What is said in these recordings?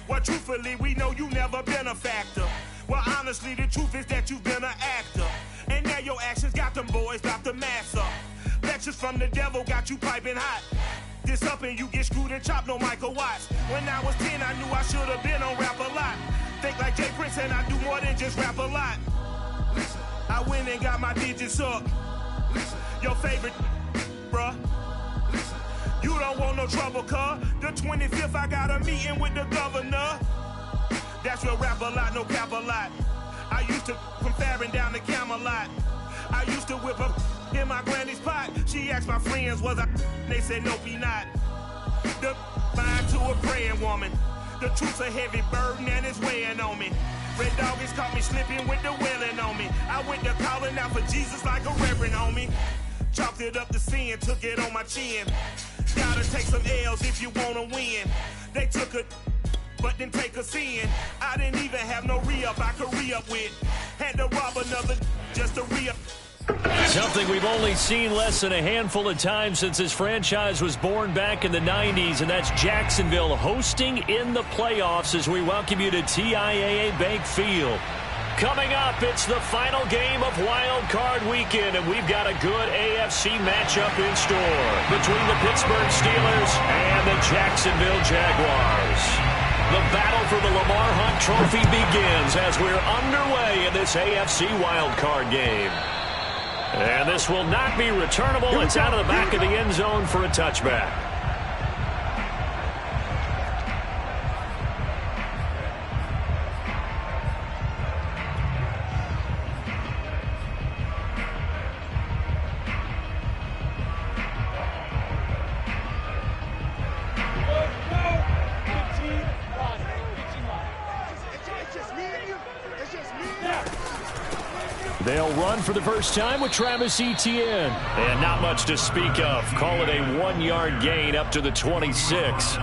Well, truthfully, we know you never been a factor. Well, honestly, the truth is that you've been an actor. And now your actions got them boys about to mass up. Lectures from the devil got you piping hot. This up and you get screwed and chopped, no Michael Watts. When I was 10, I knew I should have been on rap a lot. Think like Jay Prince and I do more than just rap a lot. Listen, I went and got my digits up. Listen, your favorite, bruh. Listen, you don't want no trouble, cuz. The 25th, I got a meeting with the governor. That's real rap a lot, no cap a lot. I used to from Farron down to Camelot. I used to whip up in my granny's pot. She asked my friends, was I? They said, nope, he not. The mind to a praying woman. The truth's a heavy burden and it's weighing on me. Red doggies caught me slipping with the wailing on me. I went to calling out for Jesus like a reverend on me. Chopped it up to sin, took it on my chin. Gotta take some L's if you wanna win. They took a but didn't take a sin. I didn't even have no re-up I could re-up with. Had to rob another just to re-up. Something we've only seen less than a handful of times since this franchise was born back in the 90s, and that's Jacksonville hosting in the playoffs as we welcome you to TIAA Bank Field. Coming up, it's the final game of Wild Card Weekend, and we've got a good AFC matchup in store between the Pittsburgh Steelers and the Jacksonville Jaguars. The battle for the Lamar Hunt Trophy begins as we're underway in this AFC Wild Card game. And this will not be returnable. It's out of the back of the end zone for a touchback. They'll run for the first time with Travis Etienne. And not much to speak of. Call it a 1-yard gain up to the 26.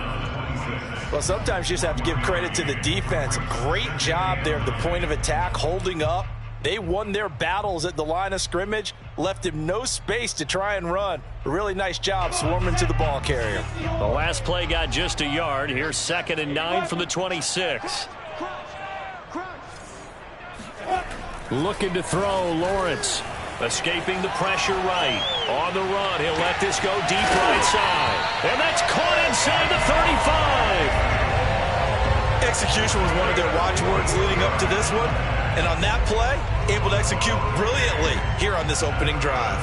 Well, sometimes you just have to give credit to the defense. Great job there at the point of attack, holding up. They won their battles at the line of scrimmage, left him no space to try and run. A really nice job swarming to the ball carrier. The last play got just a yard. Here's 2nd and 9 from the 26. Looking to throw, Lawrence. Escaping the pressure right. On the run, he'll let this go deep right side. And that's caught inside the 35. Execution was one of their watchwords leading up to this one. And on that play, able to execute brilliantly here on this opening drive.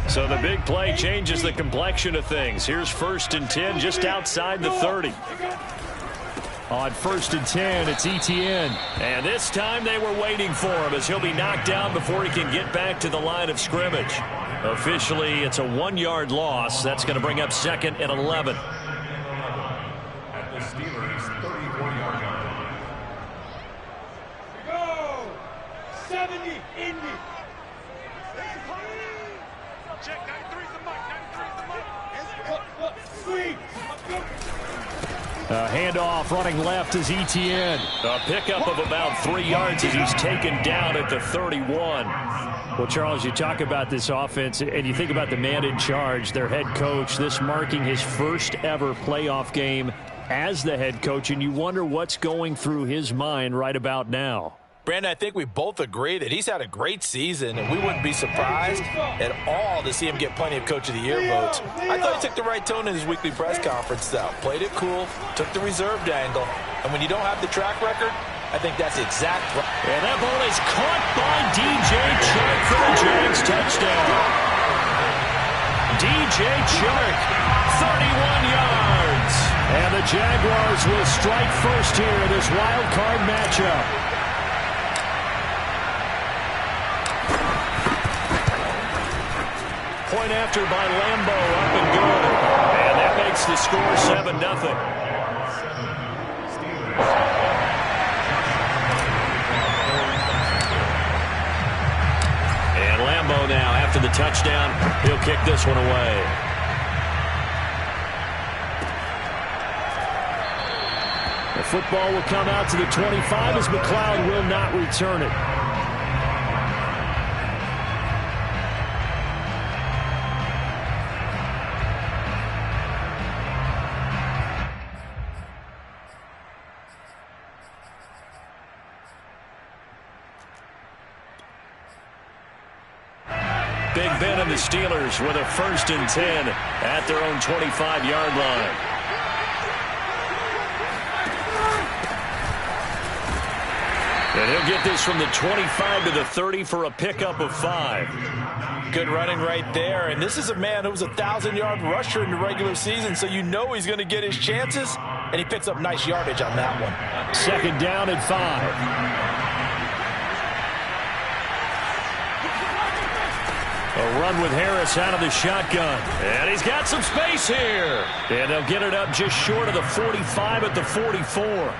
So the big play changes the complexion of things. Here's 1st and 10 just outside the 30. On 1st and 10, it's Etienne. And this time they were waiting for him as he'll be knocked down before he can get back to the line of scrimmage. Officially, it's a 1-yard loss. That's going to bring up 2nd and 11. At the Steelers' 34-yard line. Go! 70, Indy. Check, 93's the mic, 93's the mic. Sweet. Handoff running left is Etienne. A pickup of about 3 yards as he's taken down at the 31. Well, Charles, you talk about this offense, and you think about the man in charge, their head coach, this marking his first ever playoff game as the head coach, and you wonder what's going through his mind right about now. Brandon, I think we both agree that he's had a great season, and we wouldn't be surprised at all to see him get plenty of Coach of the Year votes. I thought he took the right tone in his weekly press conference, though. Played it cool, took the reserved angle, and when you don't have the track record, I think that's exact right. And that ball is caught by DJ Chark for the Jags touchdown. DJ Chark, 31 yards. And the Jaguars will strike first here in this wild card matchup. Point after by Lambo, up and good. And that makes the score 7-0. And Lambo now, after the touchdown, he'll kick this one away. The football will come out to the 25 as McLeod will not return it. Ben and the Steelers with a 1st and 10 at their own 25-yard line. And he'll get this from the 25 to the 30 for a pickup of 5. Good running right there. And this is a man who was a 1,000-yard rusher in the regular season, so you know he's going to get his chances. And he picks up nice yardage on that one. 2nd down and 5. A run with Harris out of the shotgun. And he's got some space here. And they'll get it up just short of the 45 at the 44.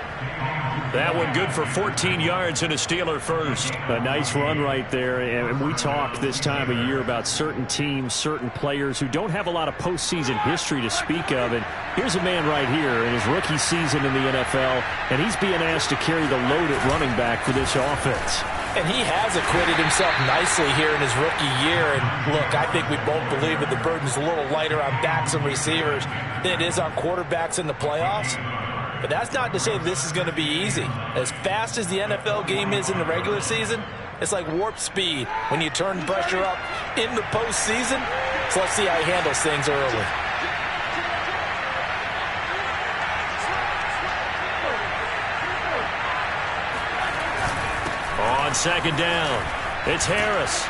That one good for 14 yards and a Steeler first. A nice run right there. And we talk this time of year about certain teams, certain players who don't have a lot of postseason history to speak of. And here's a man right here in his rookie season in the NFL, and he's being asked to carry the load at running back for this offense. And he has acquitted himself nicely here in his rookie year. And look, I think we both believe that the burden's a little lighter on backs and receivers than it is on quarterbacks in the playoffs. But that's not to say this is going to be easy. As fast as the NFL game is in the regular season, it's like warp speed when you turn pressure up in the postseason. So let's see how he handles things early. On 2nd down, it's Harris.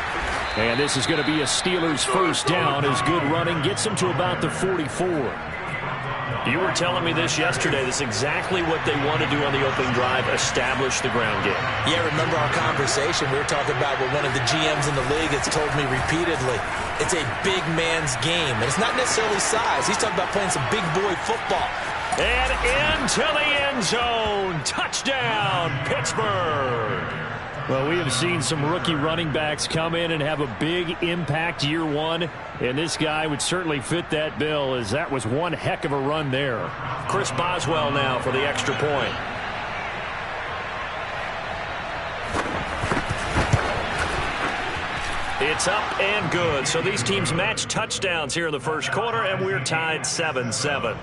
And this is going to be a Steelers 1st down as good running gets them to about the 44. You were telling me this yesterday. This is exactly what they want to do on the opening drive, establish the ground game. Yeah, remember our conversation? We were talking about what one of the GMs in the league has told me repeatedly. It's a big man's game, and it's not necessarily size. He's talking about playing some big boy football. And into the end zone. Touchdown, Pittsburgh. Well, we have seen some rookie running backs come in and have a big impact year one, and this guy would certainly fit that bill, as that was one heck of a run there. Chris Boswell now for the extra point. It's up and good. So these teams match touchdowns here in the first quarter, and we're tied 7-7.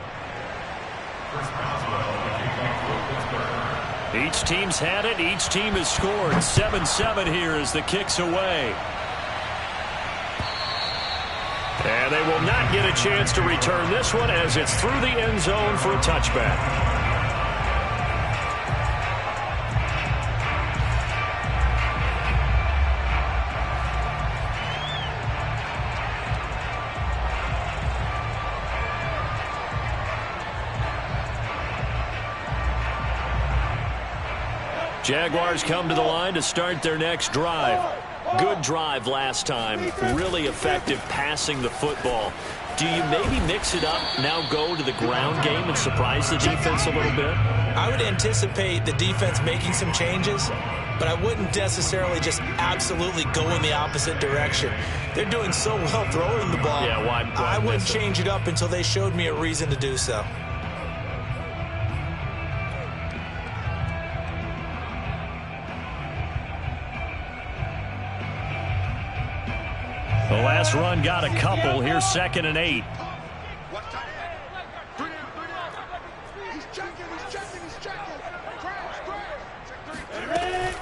Each team's had it. Each team has scored. 7-7 here as the kick's away. And they will not get a chance to return this one as it's through the end zone for a touchback. Jaguars come to the line to start their next drive. Good drive last time. Really effective passing the football. Do you maybe mix it up, now go to the ground game and surprise the defense a little bit? I would anticipate the defense making some changes, but I wouldn't necessarily just absolutely go in the opposite direction. They're doing so well throwing the ball. Yeah, why I wouldn't change it up until they showed me a reason to do so. The last run got a couple. Here's 2nd and 8.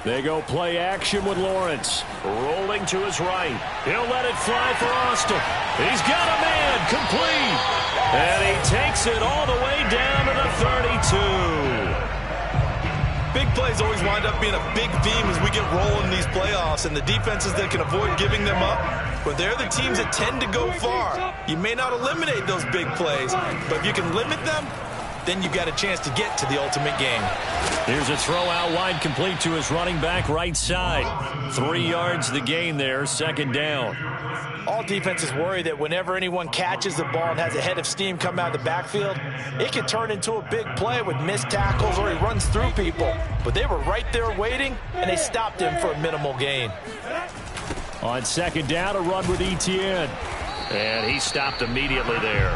They go play action with Lawrence. Rolling to his right. He'll let it fly for Austin. He's got a man complete. And he takes it all the way down to the 32. Big plays always wind up being a big theme as we get rolling in these playoffs, and the defenses that can avoid giving them up, but they're the teams that tend to go far. You may not eliminate those big plays, but if you can limit them, then you've got a chance to get to the ultimate game. Here's a throw out wide, complete to his running back right side. 3 yards the gain there, 2nd down. All defenses worry that whenever anyone catches the ball and has a head of steam come out of the backfield, it can turn into a big play with missed tackles or he runs through people. But they were right there waiting, and they stopped him for a minimal gain. On 2nd down, a run with Etienne. And he stopped immediately there.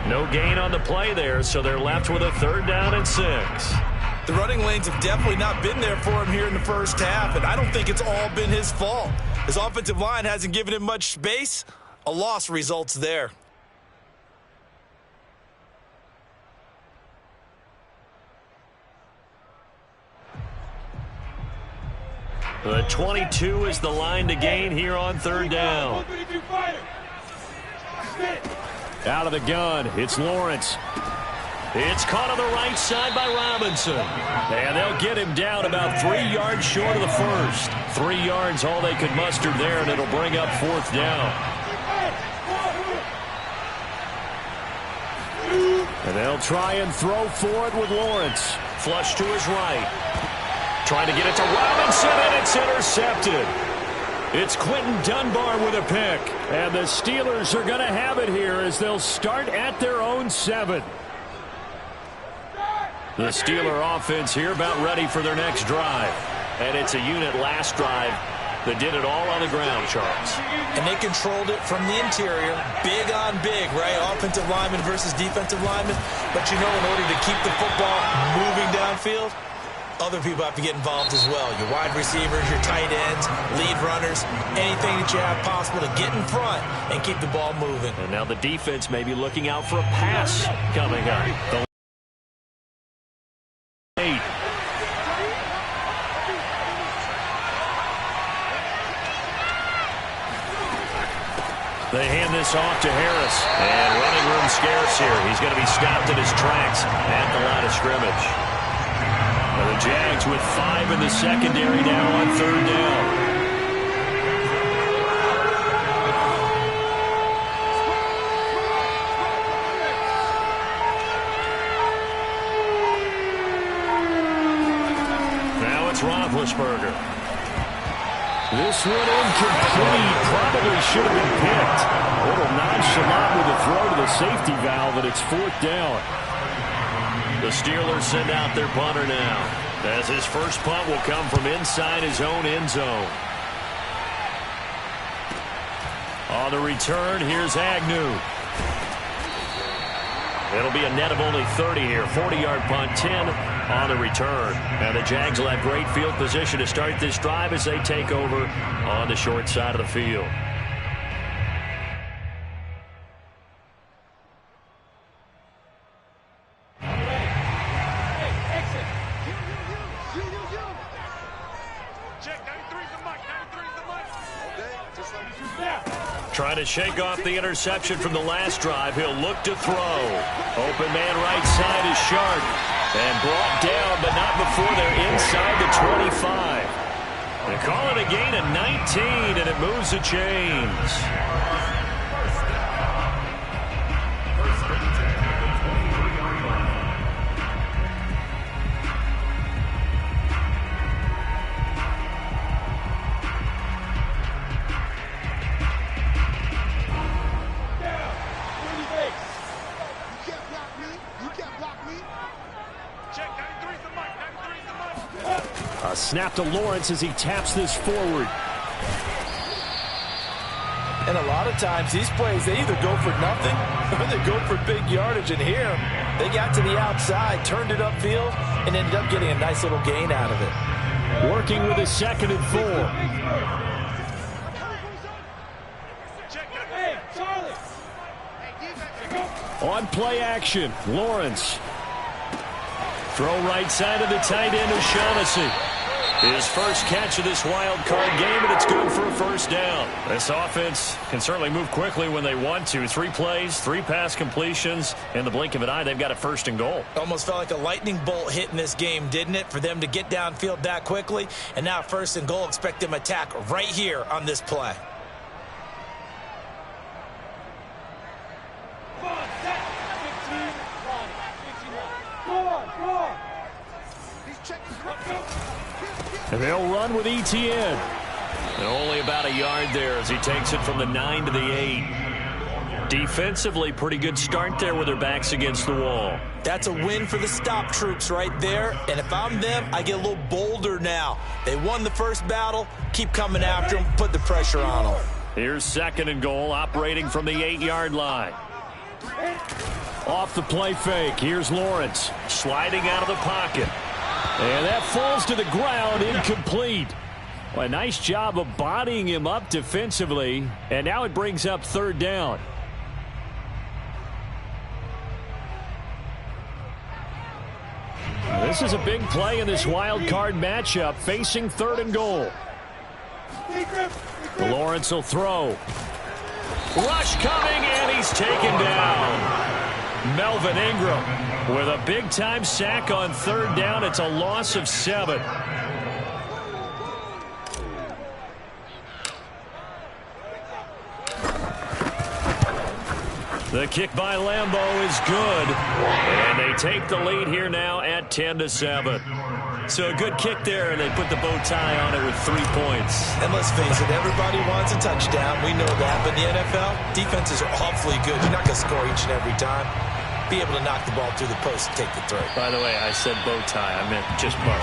No gain on the play there, so they're left with a 3rd down and 6. The running lanes have definitely not been there for him here in the first half, and I don't think it's all been his fault. His offensive line hasn't given him much space. A loss results there. The 22 is the line to gain here on third down. Out of the gun, it's Lawrence. It's caught on the right side by Robinson. And they'll get him down about 3 yards short of the first. 3 yards all they could muster there, and it'll bring up fourth down. And they'll try and throw for it with Lawrence. Flush to his right. Trying to get it to Robinson, and it's intercepted. It's Quentin Dunbar with a pick. And the Steelers are going to have it here as they'll start at their own 7. The Steeler offense here about ready for their next drive. And it's a unit last drive that did it all on the ground, Charles. And they controlled it from the interior. Big on big, right? Offensive lineman versus defensive lineman. But you know, in order to keep the football moving downfield, other people have to get involved as well. Your wide receivers, your tight ends, lead runners, anything that you have possible to get in front and keep the ball moving. And now the defense may be looking out for a pass coming up. They hand this off to Harris. And running room scarce here. He's going to be stopped in his tracks at the line of scrimmage. And the Jags with 5 in the secondary now on third down. Now it's Roethlisberger. This one incomplete. Probably should have been picked. A little nonchalant with a throw to the safety valve, and it's fourth down. The Steelers send out their punter now, as his first punt will come from inside his own end zone. On the return, here's Agnew. It'll be a net of only 30 here. 40-yard punt, 10 on the return. And the Jags will have great field position to start this drive as they take over on the short side of the field. Trying to shake off the interception from the last drive. He'll look to throw. Open man right side is Sharp. And brought down, but not before they're inside the 25. They call it a gain of 19, and it moves the chains. Snap to Lawrence as he taps this forward. And a lot of times these plays, they either go for nothing or they go for big yardage. And here, they got to the outside, turned it upfield, and ended up getting a nice little gain out of it. Working with a 2nd and 4. On play action, Lawrence. Throw right side of the tight end, O'Shaughnessy. His first catch of this wild card game, and it's good for a first down. This offense can certainly move quickly when they want to. 3 plays, 3 pass completions. In the blink of an eye, they've got a 1st and goal. Almost felt like a lightning bolt hit in this game, didn't it? For them to get downfield that quickly. And now 1st and goal. Expect them to attack right here on this play. And they'll run with Etienne. And only about a yard there as he takes it from the 9 to the 8. Defensively, pretty good start there with their backs against the wall. That's a win for the stop troops right there. And if I'm them, I get a little bolder now. They won the first battle. Keep coming after them. Put the pressure on them. Here's 2nd and goal, operating from the 8-yard line. Off the play fake. Here's Lawrence sliding out of the pocket. And that falls to the ground, incomplete. Well, a nice job of bodying him up defensively. And now it brings up 3rd down. This is a big play in this wild card matchup, facing 3rd and goal. Lawrence will throw. Rush coming, and he's taken down. Melvin Ingram with a big-time sack on third down. It's a loss of 7. The kick by Lambeau is good, and they take the lead here now at 10-7. So a good kick there, and they put the bow tie on it with 3 points. And let's face it, everybody wants a touchdown. We know that, but in the NFL, defenses are awfully good. You're not going to score each and every time. Be able to knock the ball through the post and take the throw. By the way, I said bow tie. I meant just bow.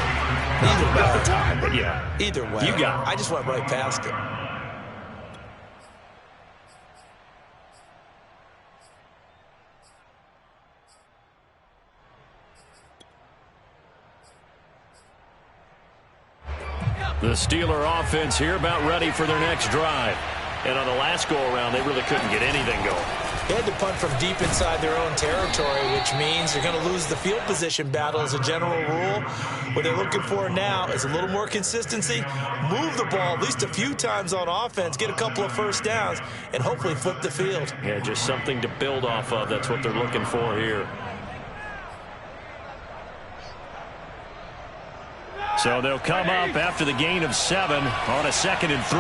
Either way. Not the tie, but yeah. Either way. You got it. I just went right past it. The Steeler offense here about ready for their next drive. And on the last go-around, they really couldn't get anything going. They had to punt from deep inside their own territory, which means they're going to lose the field position battle as a general rule. What they're looking for now is a little more consistency, move the ball at least a few times on offense, get a couple of first downs, and hopefully flip the field. Yeah, just something to build off of. That's what they're looking for here. So they'll come up after the gain of 7 on a 2nd and 3.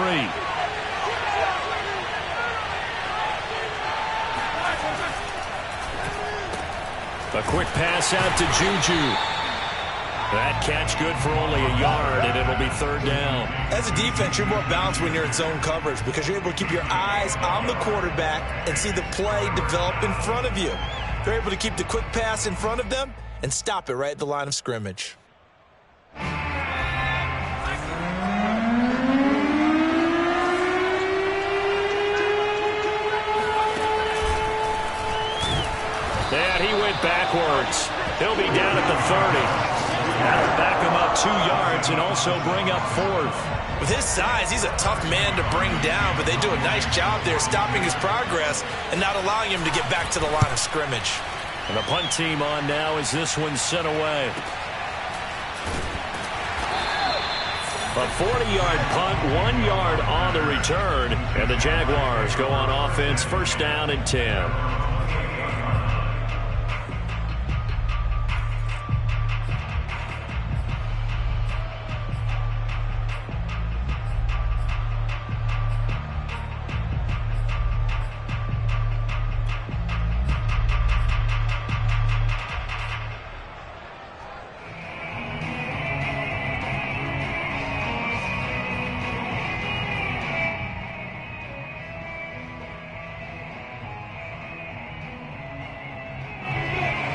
A quick pass out to Juju. That catch good for only a yard, and it'll be 3rd down. As a defense, you're more balanced when you're in zone coverage because you're able to keep your eyes on the quarterback and see the play develop in front of you. They're able to keep the quick pass in front of them and stop it right at the line of scrimmage. And he went backwards. He'll be down at the 30. That'll back him up 2 yards and also bring up 4th. With his size, he's a tough man to bring down, but they do a nice job there stopping his progress and not allowing him to get back to the line of scrimmage. And the punt team on now as this one's sent away. A 40-yard punt, 1 yard on the return, and the Jaguars go on offense, 1st down and 10.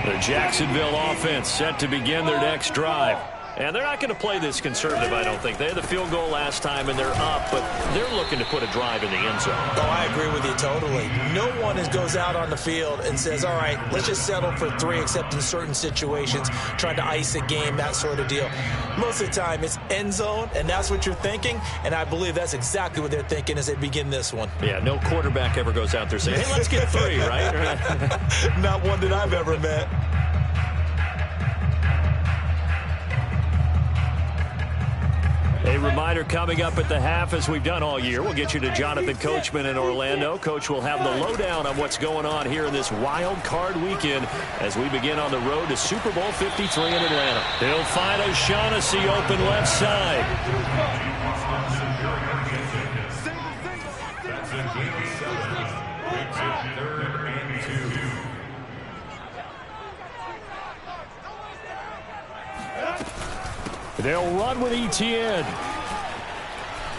The Jacksonville offense set to begin their next drive. And they're not going to play this conservative, I don't think. They had the field goal last time, and they're up, but they're looking to put a drive in the end zone. Oh, I agree with you totally. No one goes out on the field and says, all right, let's just settle for 3, except in certain situations, trying to ice a game, that sort of deal. Most of the time, it's end zone, and that's what you're thinking, and I believe that's exactly what they're thinking as they begin this one. Yeah, no quarterback ever goes out there saying, hey, let's get 3, right? Not one that I've ever met. A reminder coming up at the half, as we've done all year. We'll get you to Jonathan Coachman in Orlando. Coach will have the lowdown on what's going on here in this wild card weekend as we begin on the road to Super Bowl 53 in Atlanta. He'll find O'Shaughnessy open left side. That's a game of 7. Makes it 3rd and 2. They'll run with Etienne.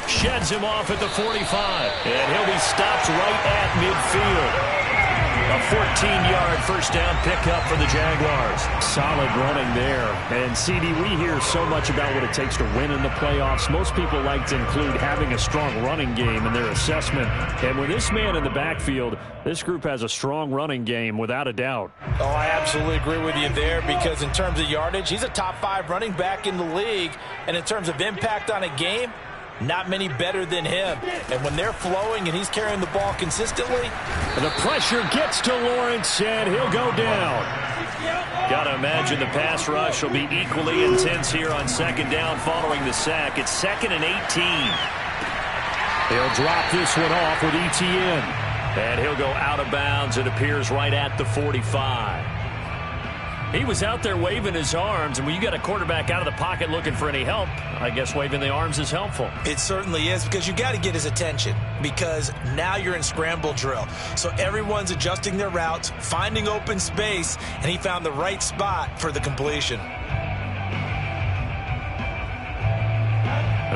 Sheds him off at the 45. And he'll be stopped right at midfield. A 14-yard first down pickup for the Jaguars. Solid running there. And, CD, we hear so much about what it takes to win in the playoffs. Most people like to include having a strong running game in their assessment. And with this man in the backfield, this group has a strong running game without a doubt. Oh, I absolutely agree with you there because in terms of yardage, he's a top 5 running back in the league. And in terms of impact on a game, not many better than him. And when they're flowing and he's carrying the ball consistently. The pressure gets to Lawrence, and he'll go down. Got to imagine the pass rush will be equally intense here on 2nd down following the sack. It's 2nd and 18. He'll drop this one off with ETN. And he'll go out of bounds. It appears right at the 45. He was out there waving his arms, and when you got a quarterback out of the pocket looking for any help, I guess waving the arms is helpful. It certainly is, because you got to get his attention, because now you're in scramble drill. So everyone's adjusting their routes, finding open space, and he found the right spot for the completion.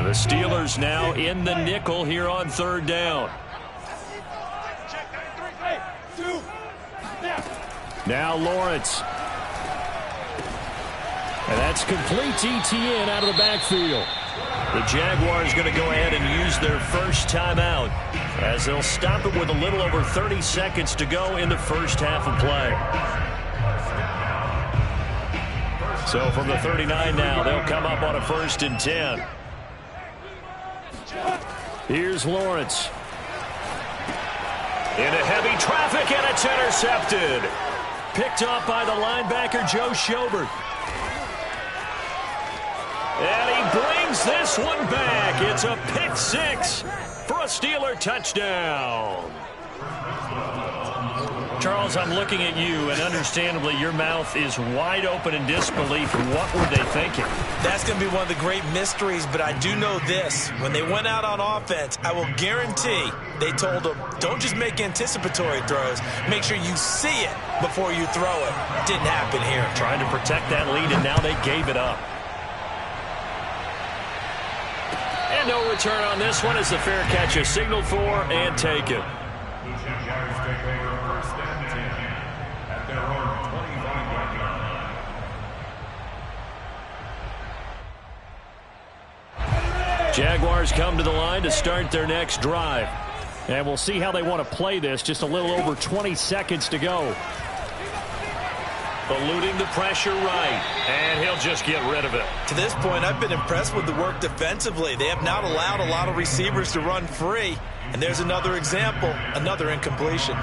The Steelers now in the nickel here on third down. Now Lawrence. And that's complete to ETN out of the backfield. The Jaguars going to go ahead and use their first timeout as they'll stop it with a little over 30 seconds to go in the first half of play. So from the 39 now, they'll come up on a 1st and 10. Here's Lawrence. Into heavy traffic, and it's intercepted. Picked up by the linebacker, Joe Schobert. And he brings this one back. It's a pick 6 for a Steeler touchdown. Charles, I'm looking at you, and understandably your mouth is wide open in disbelief. What were they thinking? That's going to be one of the great mysteries, but I do know this. When they went out on offense, I will guarantee they told them, don't just make anticipatory throws. Make sure you see it before you throw it. Didn't happen here. Trying to protect that lead, and now they gave it up. And no return on this one as the fair catch is signaled for and taken. The Jaguars take over 1st and 10 at their own 25-yard line. Jaguars come to the line to start their next drive. And we'll see how they want to play this. Just a little over 20 seconds to go. Eluding the pressure right. And he'll just get rid of it. To this point, I've been impressed with the work defensively. They have not allowed a lot of receivers to run free. And there's another example, another incompletion.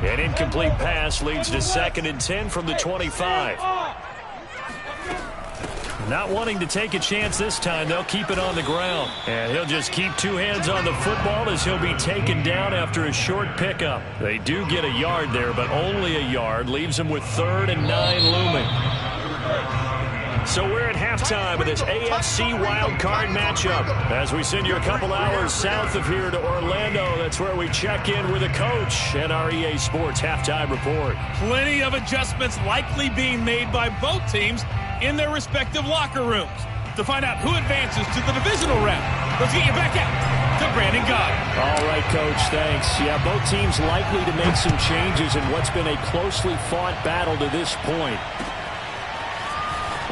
An incomplete pass leads to 2nd and 10 from the 25. Not wanting to take a chance this time, they'll keep it on the ground. And he'll just keep 2 hands on the football as he'll be taken down after a short pickup. They do get a yard there, but only a yard. Leaves them with 3rd and 9 looming. So we're at halftime of this AFC wildcard matchup. As we send you a couple hours south of here to Orlando, that's where we check in with the coach and our EA Sports halftime report. Plenty of adjustments likely being made by both teams in their respective locker rooms. To find out who advances to the divisional round, let's get you back out to Brandon Goddard. All right, Coach, thanks. Yeah, both teams likely to make some changes in what's been a closely fought battle to this point.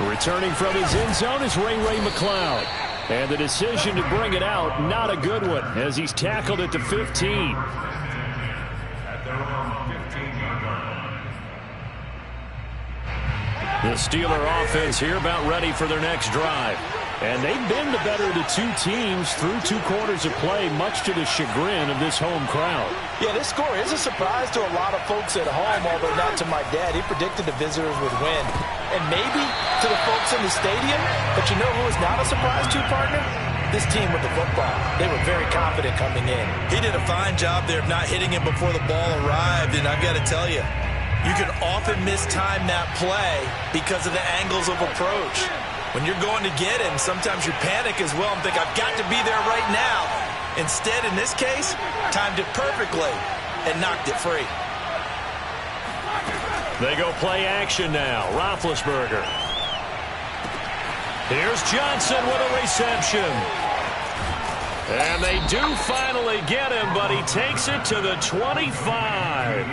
Returning from his end zone is Ray McLeod. And the decision to bring it out, not a good one, as he's tackled at the 15. At their own 15-yard line. The Steeler offense here about ready for their next drive. And they've been the better of the 2 teams through 2 quarters of play, much to the chagrin of this home crowd. Yeah, this score is a surprise to a lot of folks at home, although not to my dad. He predicted the visitors would win. And maybe to the folks in the stadium, but you know who is not a surprise to, partner? This team with the football. They were very confident coming in. He did a fine job there of not hitting it before the ball arrived, and I've got to tell you, you can often mistime that play because of the angles of approach. When you're going to get it, and sometimes you panic as well and think, I've got to be there right now. Instead, in this case, timed it perfectly and knocked it free. They go play action now. Roethlisberger. Here's Johnson with a reception. And they do finally get him, but he takes it to the 25.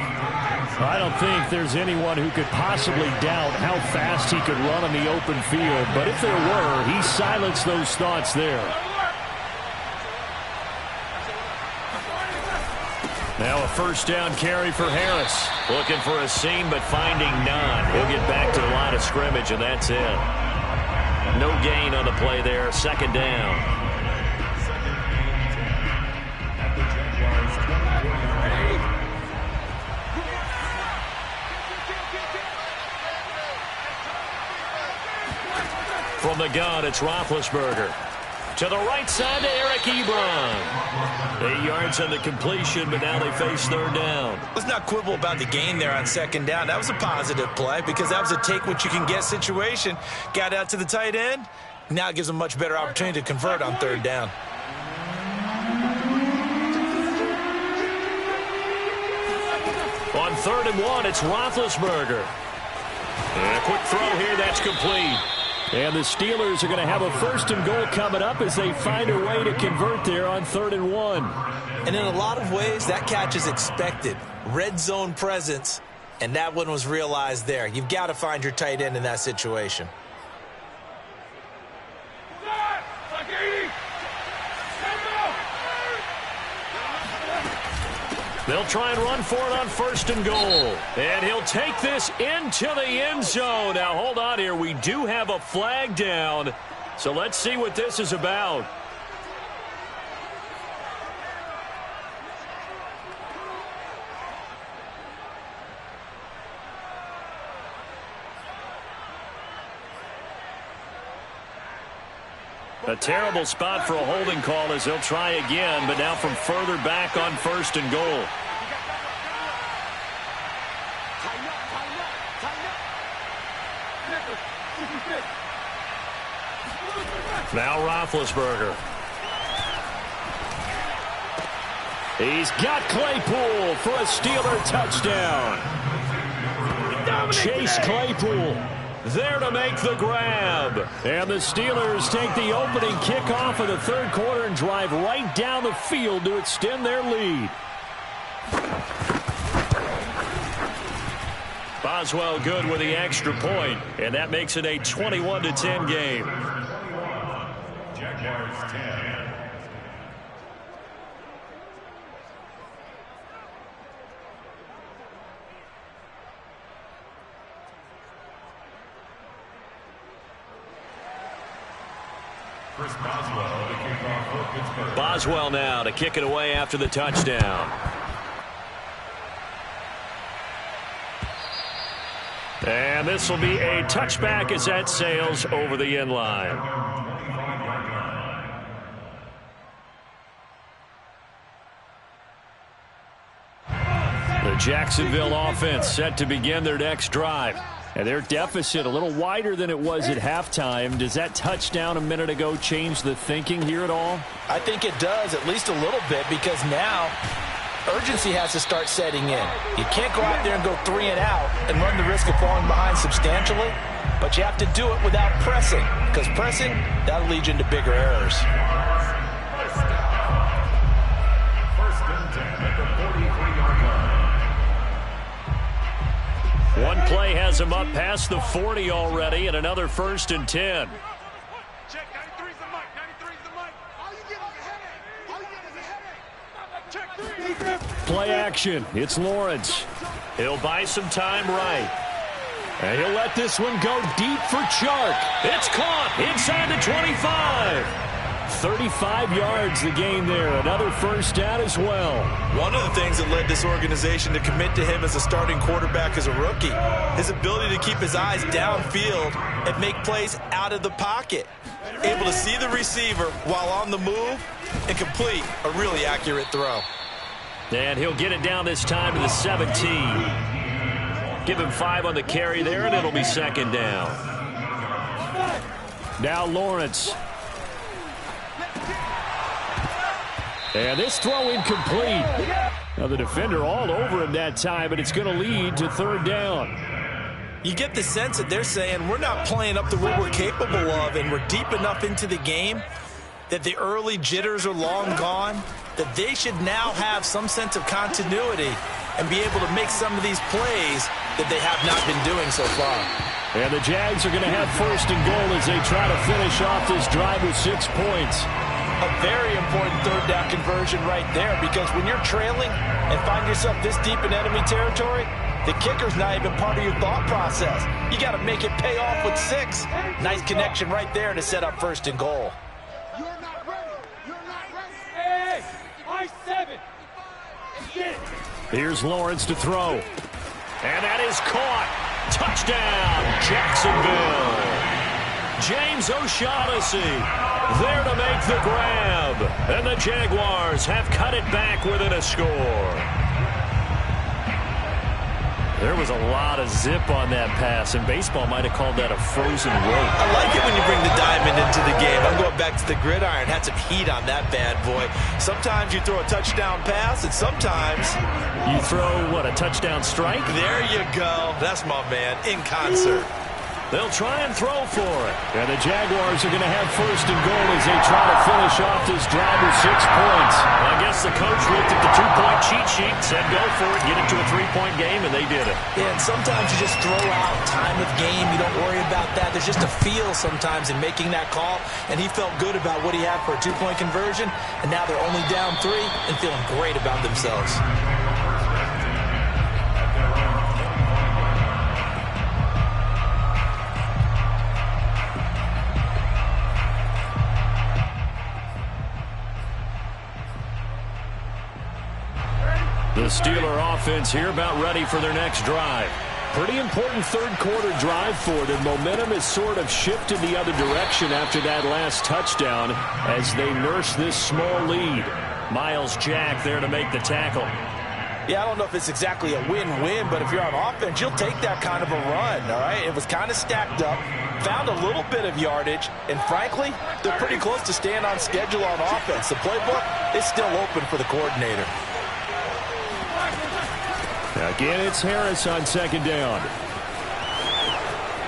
I don't think there's anyone who could possibly doubt how fast he could run on the open field. But if there were, he silenced those thoughts there. Now a 1st down carry for Harris. Looking for a seam, but finding none. He'll get back to the line of scrimmage, and that's it. No gain on the play there. 2nd down. From the gun, it's Roethlisberger. To the right side to Eric Ebron. 8 yards on the completion, but now they face third down. Let's not quibble about the gain there on second down. That was a positive play because that was a take-what-you-can-get situation. Got out to the tight end. Now it gives them a much better opportunity to convert on third down. On 3rd and 1, it's Roethlisberger. And a quick throw here, that's complete. And the Steelers are going to have a 1st and goal coming up as they find a way to convert there on 3rd and 1. And in a lot of ways, that catch is expected. Red zone presence, and that one was realized there. You've got to find your tight end in that situation. They'll try and run for it on 1st and goal. And he'll take this into the end zone. Now, hold on here. We do have a flag down. So let's see what this is about. A terrible spot for a holding call as they'll try again, but now from further back on 1st and goal. Now Roethlisberger. He's got Claypool for a Steeler touchdown. Chase Claypool there to make the grab. And the Steelers take the opening kickoff of the 3rd quarter and drive right down the field to extend their lead. Boswell good with the extra point, and that makes it a 21-10 game. Jaguars 10. Boswell now to kick it away after the touchdown. And this will be a touchback as that sails over the end line. The Jacksonville offense set to begin their next drive. And their deficit a little wider than it was at halftime. Does that touchdown a minute ago change the thinking here at all? I think it does, at least a little bit, because now urgency has to start setting in. You can't go out there and go 3 and out and run the risk of falling behind substantially, but you have to do it without pressing, because pressing, that'll lead you into bigger errors. First and 10 at the 43-yard line. One play has him up past the 40 already, and another 1st and 10. Check, 93's the mic, 93's the mic. All you get is a headache. All you get is a headache. Check 3. Play action. It's Lawrence. He'll buy some time right. And he'll let this one go deep for Chark. It's caught inside the 25. 35 yards the game there. Another 1st down as well. One of the things that led this organization to commit to him as a starting quarterback as a rookie, his ability to keep his eyes downfield and make plays out of the pocket. Able to see the receiver while on the move and complete a really accurate throw. And he'll get it down this time to the 17. Give him 5 on the carry there, and it'll be 2nd down. Now Lawrence. And this throw incomplete. Now the defender all over him that time, but it's going to lead to 3rd down. You get the sense that they're saying we're not playing up to what we're capable of, and we're deep enough into the game that the early jitters are long gone, that they should now have some sense of continuity and be able to make some of these plays that they have not been doing so far. And the Jags are going to have 1st and goal as they try to finish off this drive with 6 points. A very important 3rd down conversion right there, because when you're trailing and find yourself this deep in enemy territory, the kicker's not even part of your thought process. You got to make it pay off with 6. Nice connection right there to set up 1st and goal. You're not ready. You're not ready. Hey, I 7. Here's Lawrence to throw. And that is caught. Touchdown, Jacksonville. James O'Shaughnessy there to make the grab. And the Jaguars have cut it back within a score. There was a lot of zip on that pass, and baseball might have called that a frozen rope. I like it when you bring the diamond into the game. I'm going back to the gridiron. Had some heat on that bad boy. Sometimes you throw a touchdown pass, and sometimes you throw, what, a touchdown strike? There you go. That's my man, in concert. They'll try and throw for it. And the Jaguars are going to have first and goal as they try to finish off this drive with 6 points. I guess the coach looked at the 2-point cheat sheet, said go for it, get it to a 3-point game, and they did it. Yeah, and sometimes you just throw out time of game. You don't worry about that. There's just a feel sometimes in making that call, and he felt good about what he had for a 2-point conversion, and now they're only down 3 and feeling great about themselves. The Steeler offense here about ready for their next drive. Pretty important third-quarter drive for them. Momentum has sort of shifted the other direction after that last touchdown as they nurse this small lead. Miles Jack there to make the tackle. Yeah, I don't know if it's exactly a win-win, but if you're on offense, you'll take that kind of a run, all right? It was kind of stacked up, found a little bit of yardage, and frankly, they're pretty close to staying on schedule on offense. The playbook is still open for the coordinator. Again, it's Harris on second down.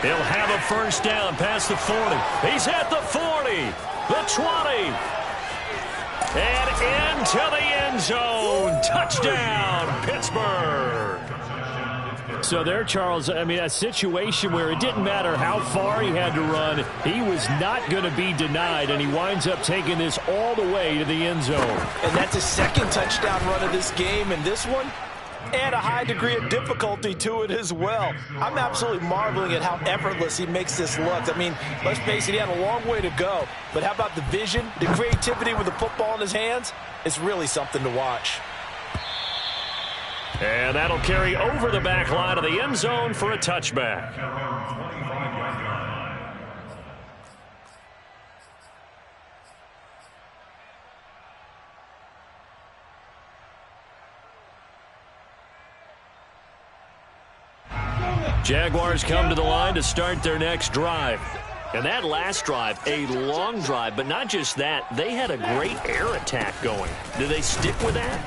He'll have a first down past the 40. He's at the 40, the 20, and into the end zone. Touchdown, Pittsburgh. So there, Charles, I mean, a situation where it didn't matter how far he had to run, he was not going to be denied, and he winds up taking this all the way to the end zone. And that's his second touchdown run of this game, and this one, and a high degree of difficulty to it as well. I'm absolutely marveling at how effortless he makes this look. I mean, let's face it, he had a long way to go. But how about the vision, the creativity with the football in his hands? It's really something to watch. And that'll carry over the back line of the end zone for a touchback. Jaguars come to the line to start their next drive. And that last drive, a long drive, but not just that, they had a great air attack going. Do they stick with that?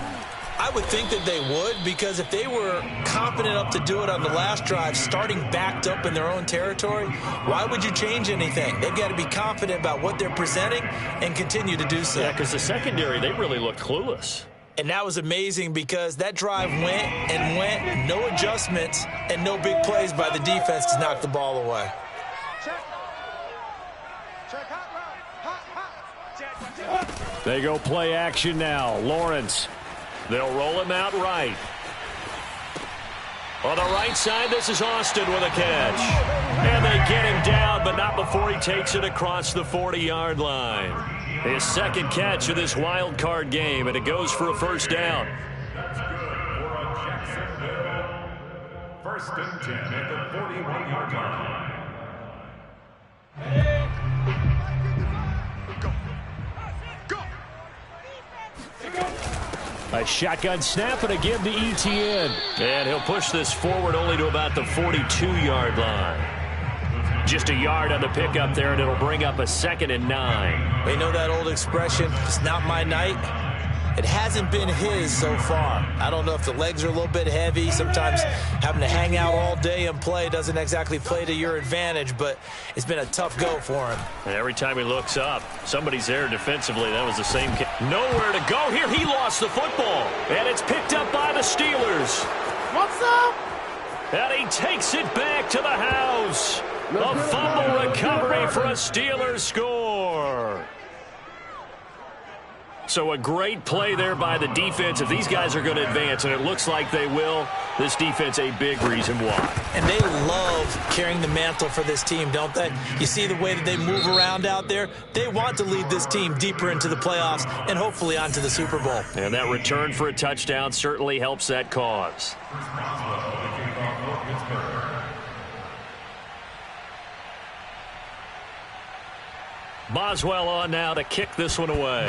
I would think that they would, because if they were confident enough to do it on the last drive, starting backed up in their own territory, why would you change anything? They've got to be confident about what they're presenting and continue to do so. Yeah, because the secondary, they really looked clueless. And that was amazing because that drive went and went, no adjustments and no big plays by the defense to knock the ball away. They go play action now. Lawrence. They'll roll him out right. On the right side, this is Austin with a catch. And they get him down, but not before he takes it across the 40-yard line. His second catch of this wild card game, and it goes for a first down. First and 10 at the 41-yard line. A shotgun snap and again to ETN. And he'll push this forward only to about the 42-yard line. Just a yard on the pickup there, and it'll bring up a 2nd and 9. They know that old expression, it's not my night. It hasn't been his so far. I don't know if the legs are a little bit heavy. Sometimes having to hang out all day and play doesn't exactly play to your advantage, but it's been a tough go for him. And every time he looks up, somebody's there defensively. That was the same. Nowhere to go here. He lost the football, and it's picked up by the Steelers. What's up? And he takes it back to the house. A fumble recovery for a Steelers score. So a great play there by the defense. If these guys are going to advance, and it looks like they will, this defense a big reason why. And they love carrying the mantle for this team, don't they? You see the way that they move around out there? They want to lead this team deeper into the playoffs and hopefully onto the Super Bowl. And that return for a touchdown certainly helps that cause. Boswell on now to kick this one away.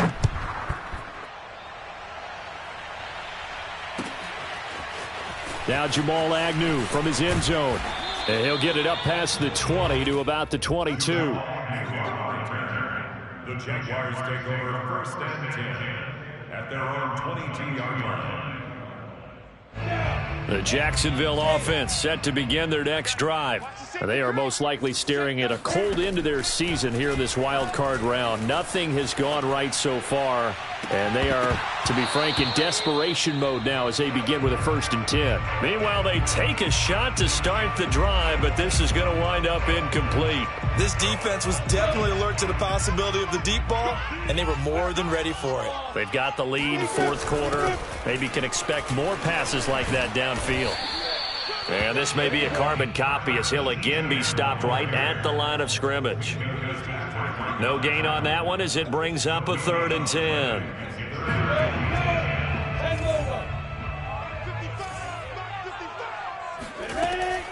Now Jamal Agnew from his end zone. And he'll get it up past the 20 to about the 22. The Jaguars take over first and 10 at their own 22-yard line. The Jacksonville offense set to begin their next drive. They are most likely staring at a cold end to their season here in this wild card round. Nothing has gone right so far, and they are, to be frank, in desperation mode now as they begin with a 1st and 10. Meanwhile, they take a shot to start the drive, but this is going to wind up incomplete. This defense was definitely alert to the possibility of the deep ball, and they were more than ready for it. They've got the lead, 4th quarter. Maybe can expect more passes like that downfield. And this may be a carbon copy as he'll again be stopped right at the line of scrimmage. No gain on that one as it brings up a 3rd and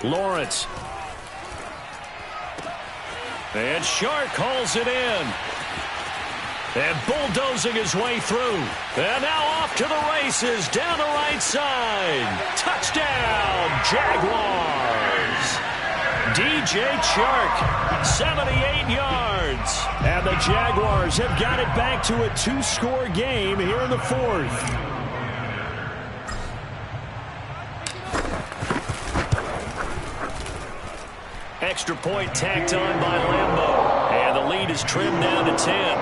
10. Lawrence. And Shark calls it in. And bulldozing his way through. And now off to the races down the right side. Touchdown, Jaguars. DJ Chark, 78 yards. And the Jaguars have got it back to a 2-score game here in the 4th. Extra point tacked on by Lambeau. And the lead is trimmed down to 10.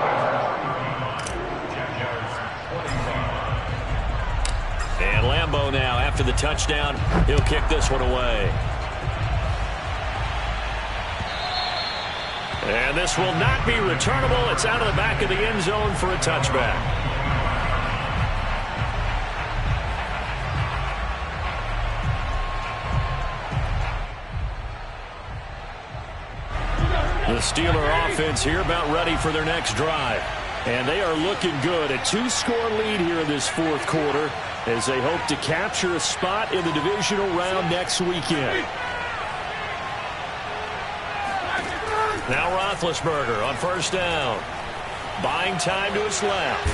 And Lambeau now, after the touchdown, he'll kick this one away. And this will not be returnable. It's out of the back of the end zone for a touchback. The Steeler offense here about ready for their next drive. And they are looking good. A 2-score lead here in this 4th quarter as they hope to capture a spot in the divisional round next weekend. Now Roethlisberger on 1st down. Buying time to his left.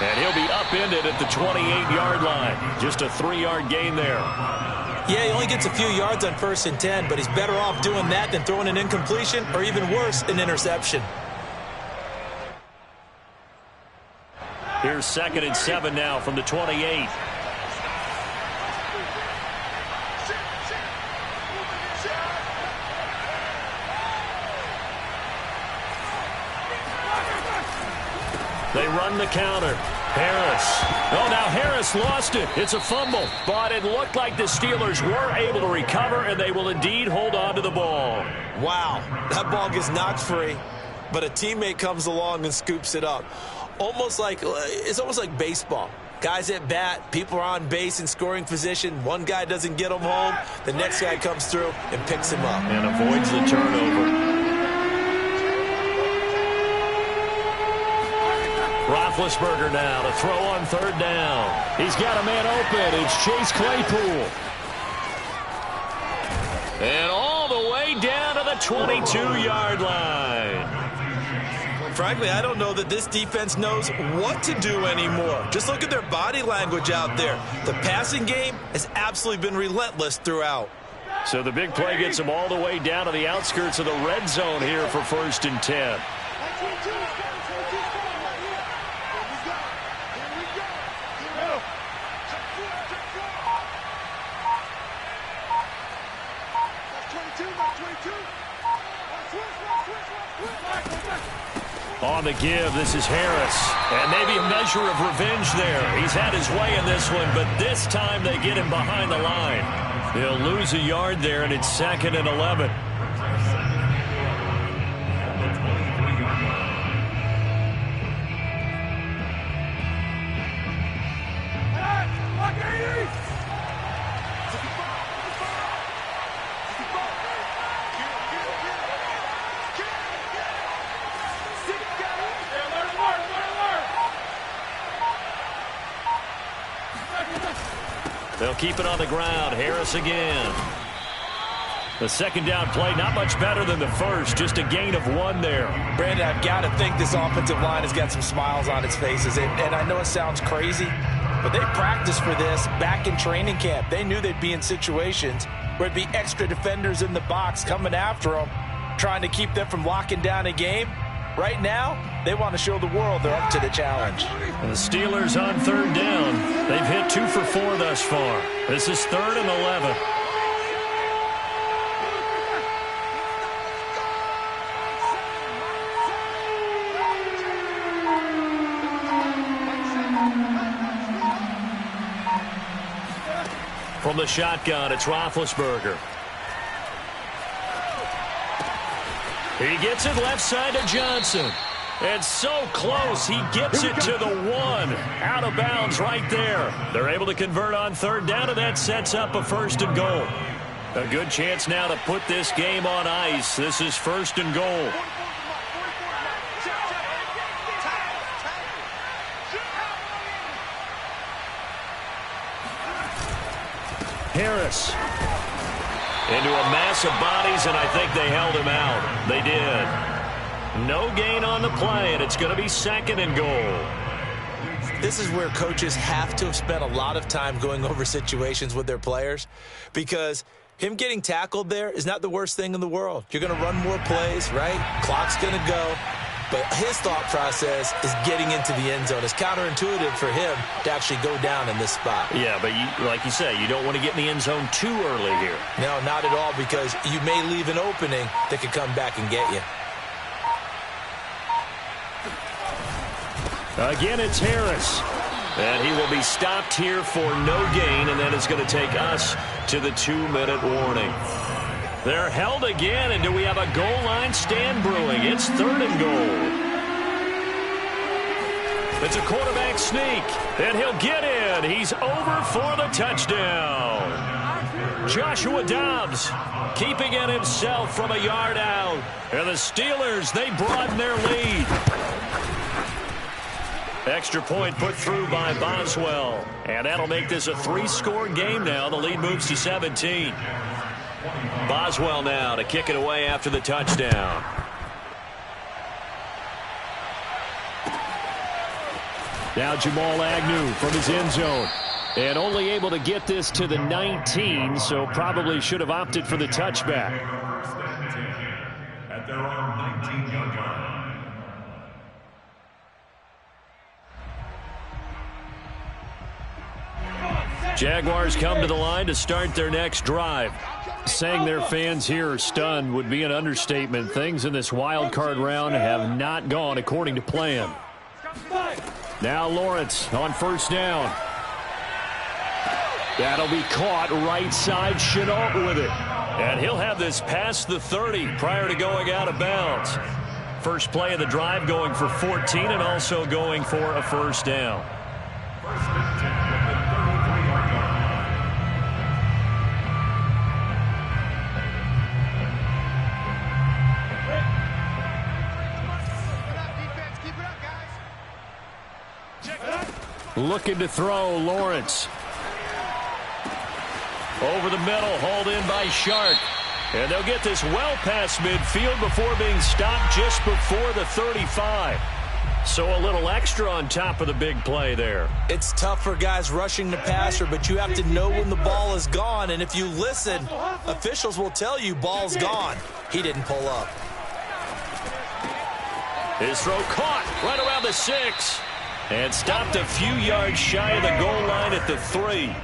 And he'll be upended at the 28-yard line. Just a 3-yard gain there. Yeah, he only gets a few yards on 1st and 10, but he's better off doing that than throwing an incompletion or even worse, an interception. Here's 2nd and 7 now from the 28. They run the counter. Harris. Oh, now Harris lost it. It's a fumble. But it looked like the Steelers were able to recover, and they will indeed hold on to the ball. Wow, that ball gets knocked free, but a teammate comes along and scoops it up. It's almost like baseball. Guys at bat, people are on base in scoring position. One guy doesn't get him home. The next guy comes through and picks him up. And avoids the turnover. Roethlisberger now to throw on 3rd down. He's got a man open. It's Chase Claypool. And all the way down to the 22-yard line. Frankly, I don't know that this defense knows what to do anymore. Just look at their body language out there. The passing game has absolutely been relentless throughout. So the big play gets them all the way down to the outskirts of the red zone here for 1st and 10. On the give, this is Harris. And maybe a measure of revenge there. He's had his way in this one, but this time they get him behind the line. They'll lose a yard there, and it's 2nd and 11. They'll keep it on the ground. Harris again. The second down play, not much better than the first, just a gain of 1 there. Brandon, I've got to think this offensive line has got some smiles on its faces. And I know it sounds crazy, but they practiced for this back in training camp. They knew they'd be in situations where there'd be extra defenders in the box coming after them, trying to keep them from locking down a game. Right now, they want to show the world they're up to the challenge. And the Steelers on 3rd down. They've hit 2 for 4 thus far. This is 3rd and 11. From the shotgun, it's Roethlisberger. He gets it left side to Johnson. And so close, he gets it to the 1. Out of bounds right there. They're able to convert on 3rd down, and that sets up a 1st and goal. A good chance now to put this game on ice. This is 1st and goal. Harris into a mass of bodies, and I think they held him out. They did. No gain on the play, and it's going to be 2nd and goal. This is where coaches have to have spent a lot of time going over situations with their players, because him getting tackled there is not the worst thing in the world. You're going to run more plays, right? Clock's going to go. But his thought process is getting into the end zone. It's counterintuitive for him to actually go down in this spot. Yeah, but like you say, you don't want to get in the end zone too early here. No, not at all, because you may leave an opening that could come back and get you. Again, it's Harris. And he will be stopped here for no gain, and then it's going to take us to the 2-minute warning. They're held again, and do we have a goal line stand brewing? It's 3rd and goal. It's a quarterback sneak, and he'll get in. He's over for the touchdown. Joshua Dobbs keeping it himself from a yard out. And the Steelers, they broaden their lead. Extra point put through by Boswell. And that'll make this a 3-score game now. The lead moves to 17. Boswell now to kick it away after the touchdown. Now Jamal Agnew from his end zone. And only able to get this to the 19, so probably should have opted for the touchback. At their own 19-yard line. Jaguars come to the line to start their next drive. Saying their fans here are stunned would be an understatement. Things in this wild card round have not gone according to plan. Now Lawrence on 1st down. That'll be caught right side. Chenault with it. And he'll have this past the 30 prior to going out of bounds. First play of the drive going for 14 and also going for a 1st down. Looking to throw, Lawrence. Over the middle, hauled in by Shark. And they'll get this well past midfield before being stopped just before the 35. So a little extra on top of the big play there. It's tough for guys rushing the passer, but you have to know when the ball is gone. And if you listen, officials will tell you ball's gone. He didn't pull up. His throw caught right around the 6. And stopped a few yards shy of the goal line at the 3.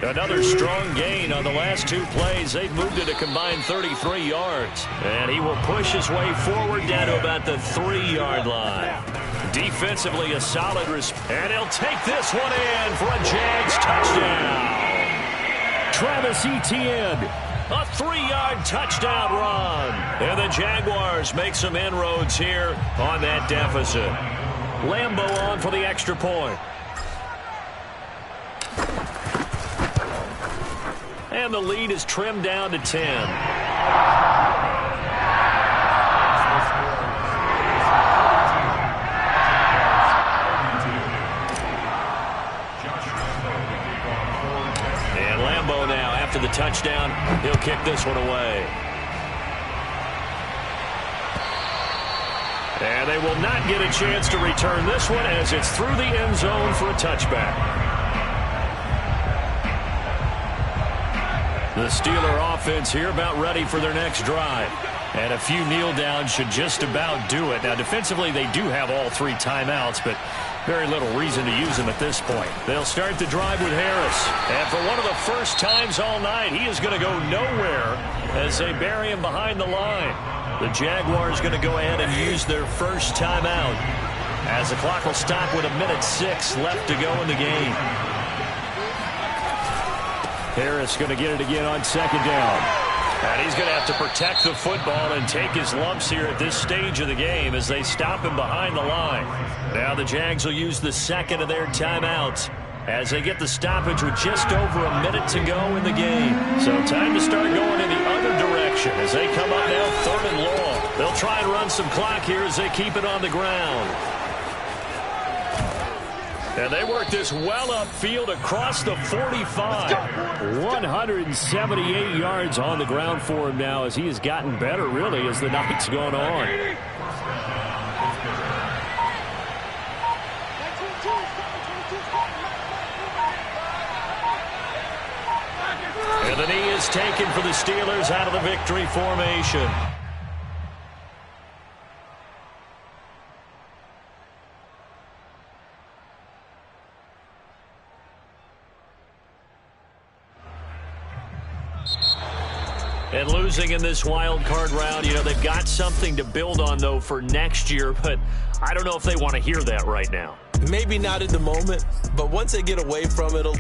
Another strong gain on the last 2 plays. They've moved it a combined 33 yards. And he will push his way forward down to about the 3-yard line. Defensively, a solid response. And he'll take this one in for a Jags touchdown. Travis Etienne, a 3-yard touchdown run. And the Jaguars make some inroads here on that deficit. Lambeau on for the extra point. And the lead is trimmed down to 10. And Lambeau now, after the touchdown. touchdown. He'll kick this one away. And they will not get a chance to return this one as it's through the end zone for a touchback. The Steeler offense here about ready for their next drive. And a few kneel downs should just about do it. Now, defensively, they do have all 3 timeouts, but very little reason to use them at this point. They'll start the drive with Harris. And for one of the first times all night, he is going to go nowhere as they bury him behind the line. The Jaguars going to go ahead and use their first timeout as the clock will stop with 1:06 left to go in the game. Harris going to get it again on second down. And he's going to have to protect the football and take his lumps here at this stage of the game as they stop him behind the line. Now the Jags will use the second of their timeouts as they get the stoppage with just over a minute to go in the game. So time to start going in the other direction as they come up now 3rd and long. They'll try and run some clock here as they keep it on the ground. And they work this well upfield across the 45. 178 yards on the ground for him now as he has gotten better, really, as the night's gone on. And the knee is taken for the Steelers out of the victory formation. And losing in this wild card round, you know, they've got something to build on, though, for next year. But I don't know if they want to hear that right now. Maybe not in the moment, but once they get away from it, it'll